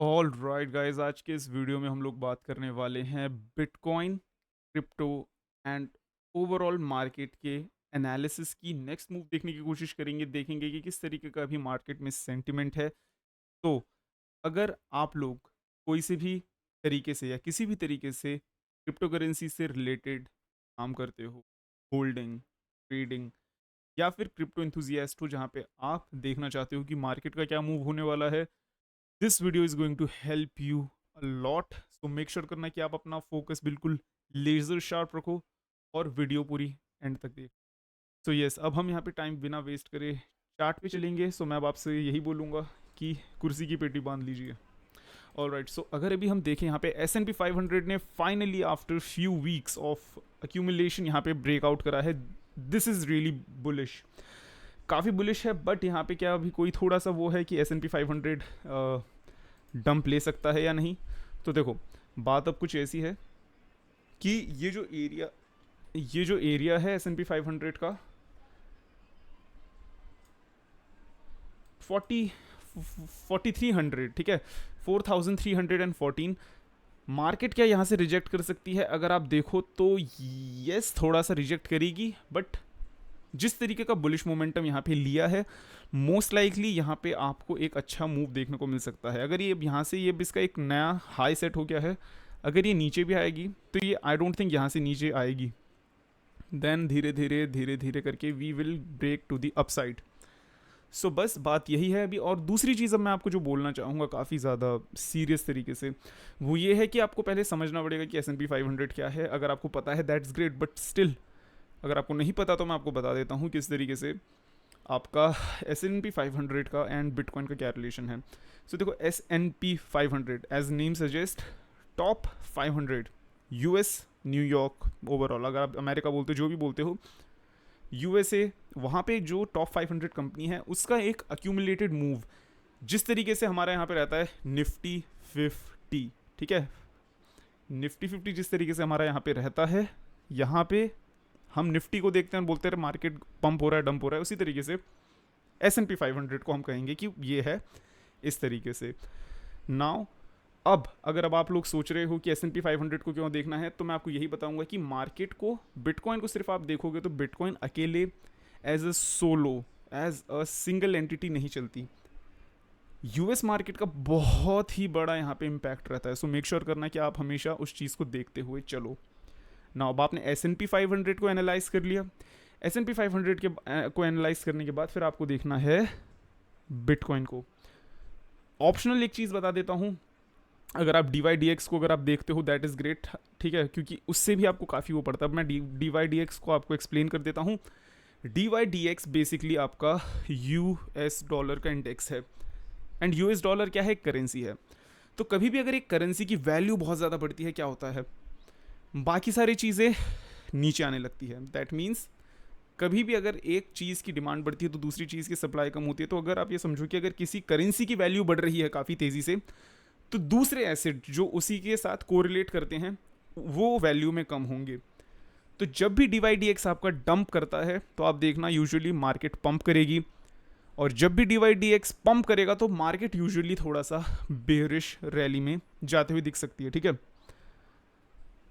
All right guys, आज के इस वीडियो में हम लोग बात करने वाले हैं bitcoin, crypto and overall market के एनालिसिस की। नेक्स्ट मूव देखने की कोशिश करेंगे, देखेंगे कि किस तरीके का अभी मार्केट में सेंटिमेंट है। तो अगर आप लोग कोई से भी तरीके से या किसी भी तरीके से क्रिप्टो करेंसी से रिलेटेड काम करते हो, होल्डिंग, ट्रेडिंग या फिर क्रिप्टो इंथुजियास्ट हो, जहाँ पे आप देखना चाहते हो कि मार्केट का क्या मूव होने वाला है, this video is going to help you a lot. So make sure करना कि आप अपना फोकस बिल्कुल लेजर शार्प रखो और वीडियो पूरी एंड तक देख। सो यस, अब हम यहाँ पे टाइम बिना वेस्ट करे चार्ट पे चलेंगे। सो मैं अब आपसे यही बोलूँगा कि कुर्सी की पेटी बांध लीजिए। ऑल राइट, सो अगर अभी हम देखें यहाँ पे S&P 500 ने finally after few weeks of accumulation यहाँ पे ब्रेकआउट करा है। दिस इज़ रियली बुलिश, काफ़ी बुलिश है। बट यहाँ पे क्या अभी कोई थोड़ा सा वो है कि S&P 500 डंप ले सकता है या नहीं। तो देखो, बात अब कुछ ऐसी है कि ये जो एरिया है S&P 500 का 4300, ठीक है, 4314। मार्केट क्या यहाँ से रिजेक्ट कर सकती है? अगर आप देखो तो यस, थोड़ा सा रिजेक्ट करेगी, बट जिस तरीके का बुलिश मोमेंटम यहाँ पे लिया है, मोस्ट लाइकली यहाँ पे आपको एक अच्छा मूव देखने को मिल सकता है। अगर ये यहाँ से ये इसका एक नया हाई सेट हो गया है, अगर ये नीचे भी आएगी तो ये आई डोंट थिंक यहाँ से नीचे आएगी। देन धीरे धीरे धीरे धीरे करके we will break to the upside. So बस बात यही है अभी। और दूसरी चीज़ अब मैं आपको जो बोलना चाहूँगा काफ़ी ज़्यादा सीरियस तरीके से, वो ये है कि आपको पहले समझना पड़ेगा कि S&P 500 क्या है। अगर आपको पता है दैट्स ग्रेट, बट स्टिल अगर आपको नहीं पता तो मैं आपको बता देता हूँ किस तरीके से आपका S&P 500 का एंड बिटकॉइन का क्या रिलेशन है। सो देखो, S&P 500 as name suggest, top 500 US, New York, overall अगर आप अमेरिका बोलते हो, जो भी बोलते हो, USA, वहाँ पे जो टॉप 500 कंपनी है उसका एक अक्यूमुलेटेड मूव जिस तरीके से हमारे यहाँ पे रहता है निफ्टी 50, ठीक है, निफ्टी 50 जिस तरीके से हमारा यहाँ पे रहता है, यहाँ पे हम निफ्टी को देखते हैं और बोलते हैं मार्केट पंप हो रहा है, डंप हो रहा है, उसी तरीके से S&P 500 को हम कहेंगे कि ये है इस तरीके से। नाउ अब आप लोग सोच रहे हो कि S&P 500 को क्यों देखना है, तो मैं आपको यही बताऊंगा कि मार्केट को, बिटकॉइन को सिर्फ आप देखोगे तो बिटकॉइन अकेले as a solo, as a single entity नहीं चलती। US मार्केट का बहुत ही बड़ा यहाँ पे इम्पैक्ट रहता है। सो मेक श्योर करना कि आप हमेशा उस चीज़ को देखते हुए चलो ना। अब आपने S&P 500 को एनालाइज कर लिया, S&P 500 के को एनालाइज करने के बाद फिर आपको देखना है बिटकॉइन को। ऑप्शनल एक चीज़ बता देता हूँ, अगर आप DYDX को अगर आप देखते हो दैट इज़ ग्रेट, ठीक है, क्योंकि उससे भी आपको काफ़ी वो पड़ता है। अब मैं DYDX को आपको एक्सप्लेन कर देता हूँ। DYDX बेसिकली आपका US डॉलर का इंडेक्स है, एंड US डॉलर क्या है? एक करेंसी है। तो कभी भी अगर एक करेंसी की वैल्यू बहुत ज़्यादा बढ़ती है, क्या होता है? बाकी सारी चीज़ें नीचे आने लगती है। दैट मीन्स कभी भी अगर एक चीज़ की डिमांड बढ़ती है तो दूसरी चीज़ की सप्लाई कम होती है। तो अगर आप ये समझो कि अगर किसी करेंसी की वैल्यू बढ़ रही है काफ़ी तेज़ी से, तो दूसरे एसेट जो उसी के साथ कोरिलेट करते हैं वो वैल्यू में कम होंगे। तो जब भी DYDX आपका डंप करता है तो आप देखना यूजुअली मार्केट पंप करेगी, और जब भी DYDX पंप करेगा तो मार्केट यूजुअली थोड़ा सा बेरिश रैली में जाते हुए दिख सकती है, ठीक है।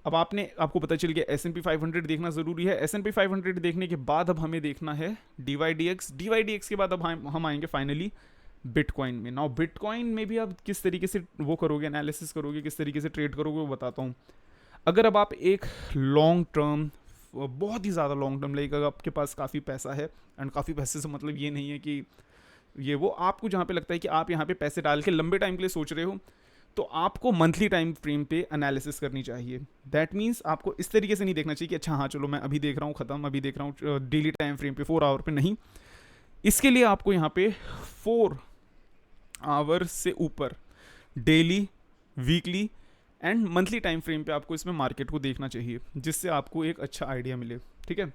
अब आपको पता चल गया S&P 500 देखना ज़रूरी है। S&P 500 देखने के बाद अब हमें देखना है DYDX के बाद अब हम आएंगे फाइनली बिटकॉइन में। नाउ बिटकॉइन में भी आप किस तरीके से वो करोगे, एनालिसिस करोगे, किस तरीके से ट्रेड करोगे, वो बताता हूँ। अगर अब आप एक लॉन्ग टर्म, बहुत ही ज़्यादा लॉन्ग टर्म, लाइक अगर आपके पास काफ़ी पैसा है, एंड काफ़ी पैसे से मतलब ये नहीं है कि ये वो, आपको जहाँ पे लगता है कि आप यहाँ पे पैसे डाल के लंबे टाइम के लिए सोच रहे हो, तो आपको मंथली टाइम फ्रेम पे एनालिसिस करनी चाहिए। दैट मीन्स आपको इस तरीके से नहीं देखना चाहिए कि अच्छा हाँ चलो मैं अभी देख रहा हूँ ख़त्म, अभी देख रहा हूँ डेली टाइम फ्रेम पे 4 आवर पे, नहीं। इसके लिए आपको यहाँ पे 4 आवर से ऊपर daily, weekly and monthly time frame पे आपको इसमें मार्केट को देखना चाहिए, जिससे आपको एक अच्छा आइडिया मिले, ठीक है।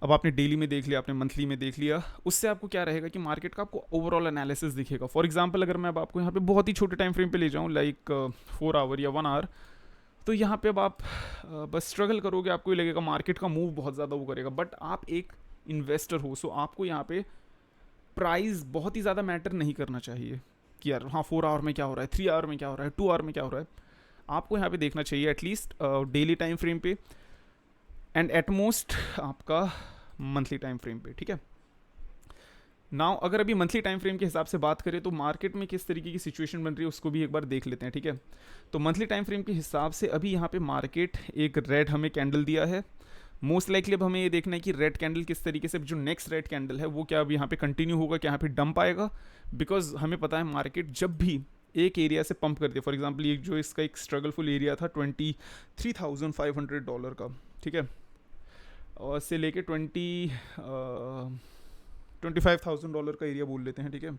अब आपने डेली में देख लिया, आपने मंथली में देख लिया, उससे आपको क्या रहेगा कि मार्केट का आपको ओवरऑल एनालिसिस दिखेगा। फॉर एग्जांपल अगर मैं अब आपको यहाँ पे बहुत ही छोटे टाइम फ्रेम पे ले जाऊँ, लाइक 4 आवर या 1 आवर, तो यहाँ पे अब आप बस स्ट्रगल करोगे, आपको ये लगेगा मार्केट का मूव बहुत ज़्यादा वो करेगा। बट आप एक इन्वेस्टर हो, सो आपको यहाँ पे प्राइस बहुत ही ज़्यादा मैटर नहीं करना चाहिए। कि यार हाँ 4 आवर में क्या हो रहा है, 3 आवर में क्या हो रहा है, 2 आवर में क्या हो रहा है, आपको यहाँ पे देखना चाहिए एटलीस्ट डेली टाइम फ्रेम पे एंड एट मोस्ट आपका मंथली टाइम फ्रेम पे, ठीक है। नाउ अगर अभी मंथली टाइम फ्रेम के हिसाब से बात करें तो मार्केट में किस तरीके की सिचुएशन बन रही है उसको भी एक बार देख लेते हैं, ठीक है। तो मंथली टाइम फ्रेम के हिसाब से अभी यहाँ पे मार्केट एक रेड हमें कैंडल दिया है। मोस्ट लाइकली अब हमें ये देखना है कि रेड कैंडल किस तरीके से, जो नेक्स्ट रेड कैंडल है वो क्या अब यहाँ पे कंटिन्यू होगा, क्या यहाँ पे डंप आएगा, बिकॉज हमें पता है मार्केट जब भी एक एरिया से पंप करती है, फॉर एग्जाम्पल ये जो इसका एक स्ट्रगलफुल एरिया था $23,500 का, ठीक है, और से लेके $25,000 का एरिया बोल लेते हैं, ठीक है।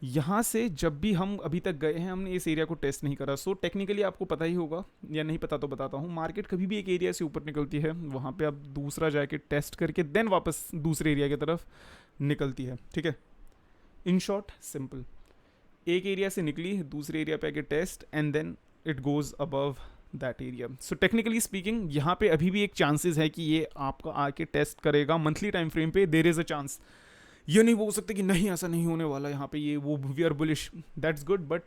यहाँ से जब भी हम अभी तक गए हैं हमने इस एरिया को टेस्ट नहीं करा, सो टेक्निकली आपको पता ही होगा, या नहीं पता तो बताता हूँ, मार्केट कभी भी एक एरिया से ऊपर निकलती है वहाँ पे आप दूसरा जाके टेस्ट करके देन वापस दूसरे एरिया की तरफ निकलती है, ठीक है। इन शॉर्ट सिंपल, एक एरिया से निकली दूसरे एरिया पे आके test and then it goes above that area. So technically speaking यहाँ पे अभी भी एक चांसेस है कि ये आपका आके टेस्ट करेगा मंथली टाइम फ्रेम पे, देयर इज़ अ चांस। ये नहीं बोल सकते कि नहीं ऐसा नहीं होने वाला यहाँ पे, ये वो we are bullish, that's good, but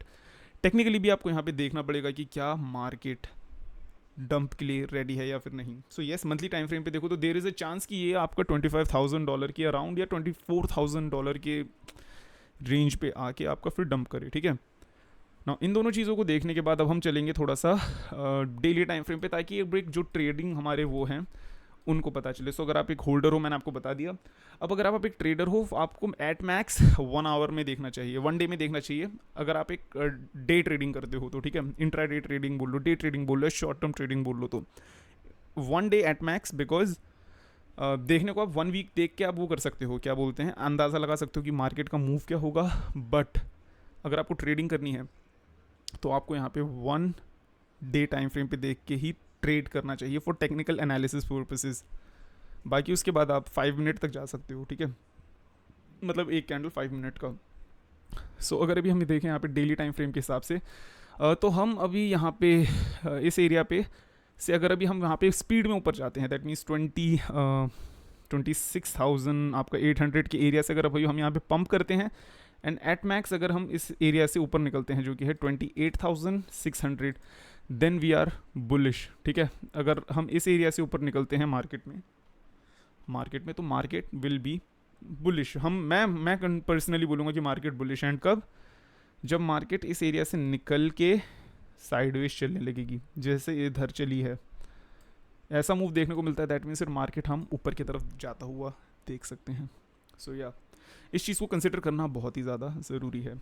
technically भी आपको यहाँ पे देखना पड़ेगा कि क्या मार्केट डंप के लिए रेडी है या फिर नहीं। So yes, monthly time frame पे देखो तो देयर इज़ अ चांस कि ये आपका $25,000 के अराउंड या $24,000 के रेंज पे आके आपका फिर डंप करे, ठीक है ना। इन दोनों चीज़ों को देखने के बाद अब हम चलेंगे थोड़ा सा डेली टाइम फ्रेम पे, ताकि एक ब्रेक जो ट्रेडिंग हमारे वो हैं उनको पता चले। सो अगर आप एक होल्डर हो, मैंने आपको बता दिया, अब अगर आप एक ट्रेडर हो आपको एट मैक्स 1 आवर में देखना चाहिए, 1 डे में देखना चाहिए। अगर आप एक डे ट्रेडिंग करते हो तो, ठीक है, इंट्रा डे ट्रेडिंग बोल लो, डे ट्रेडिंग बोल लो, शॉर्ट टर्म ट्रेडिंग बोल लो, तो 1 डे एट मैक्स, बिकॉज देखने को आप 1 वीक देख के आप वो कर सकते हो, क्या बोलते हैं, अंदाज़ा लगा सकते हो कि मार्केट का मूव क्या होगा, बट अगर आपको ट्रेडिंग करनी है तो आपको यहाँ पे 1 डे टाइम फ्रेम पे देख के ही ट्रेड करना चाहिए फॉर टेक्निकल एनालिसिस पर्पसेस। बाकी उसके बाद आप 5 मिनट तक जा सकते हो, ठीक है, मतलब एक कैंडल 5 मिनट का। सो अगर अभी हम देखें यहाँ पे डेली टाइम फ्रेम के हिसाब से तो हम अभी यहाँ पे इस एरिया पे से अगर अभी हम यहाँ पे स्पीड में ऊपर जाते हैं, दैट मीन्स 26,000 आपका 800 के एरिया से अगर अभी हम यहाँ पे पंप करते हैं एंड एट मैक्स अगर हम इस एरिया से ऊपर निकलते हैं जो कि है 28,600, देन वी आर बुलिश, ठीक है। अगर हम इस एरिया से ऊपर निकलते हैं मार्केट में तो मार्केट विल बी बुलिश। मैं पर्सनली बोलूँगा कि मार्केट बुलिश, एंड कब, जब मार्केट इस एरिया से निकल के साइडवेज चलने लगेगी, जैसे इधर चली है, ऐसा मूव देखने को मिलता है, दैट मीन्स मार्केट हम ऊपर की तरफ जाता हुआ देख सकते हैं। सो या इस चीज़ को कंसिडर करना बहुत ही ज़्यादा ज़रूरी है।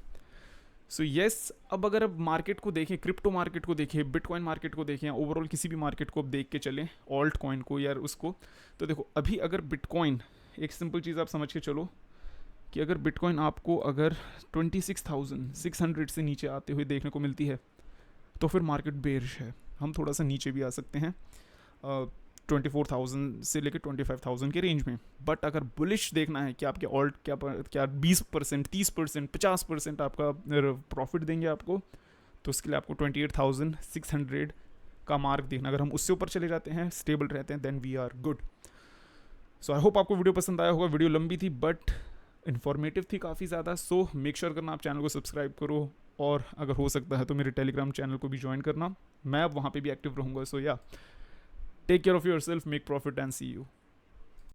सो येस, अब अगर अब मार्केट को देखें, क्रिप्टो मार्केट को देखें, बिटकॉइन मार्केट को देखें, ओवरऑल किसी भी मार्केट को अब देख के चलें, ऑल्ट कॉइन को यार उसको, तो देखो अभी अगर बिटकॉइन, एक सिंपल चीज़ आप समझ के चलो कि अगर बिटकॉइन आपको अगर 26,600 से नीचे आते हुए देखने को मिलती है तो फिर मार्केट बेरिश है, हम थोड़ा सा नीचे भी आ सकते हैं 24,000 से लेकर 25,000 के रेंज में। बट अगर बुलिश देखना है कि आपके ऑल्ट क्या 20%, 30%, 50% आपका प्रॉफिट देंगे आपको, तो उसके लिए आपको 28,600 का मार्क देखना। अगर हम उससे ऊपर चले जाते हैं, स्टेबल रहते हैं, then we are good. So I hope आपको वीडियो पसंद आया होगा। वीडियो लंबी थी बट इन्फॉर्मेटिव थी काफ़ी ज़्यादा। सो मेक श्योर करना आप चैनल को सब्सक्राइब करो, और अगर हो सकता है तो मेरे टेलीग्राम चैनल को भी ज्वाइन करना, मैं अब वहाँ पे भी एक्टिव रहूँगा। So yeah, take care of yourself, make profit and see you.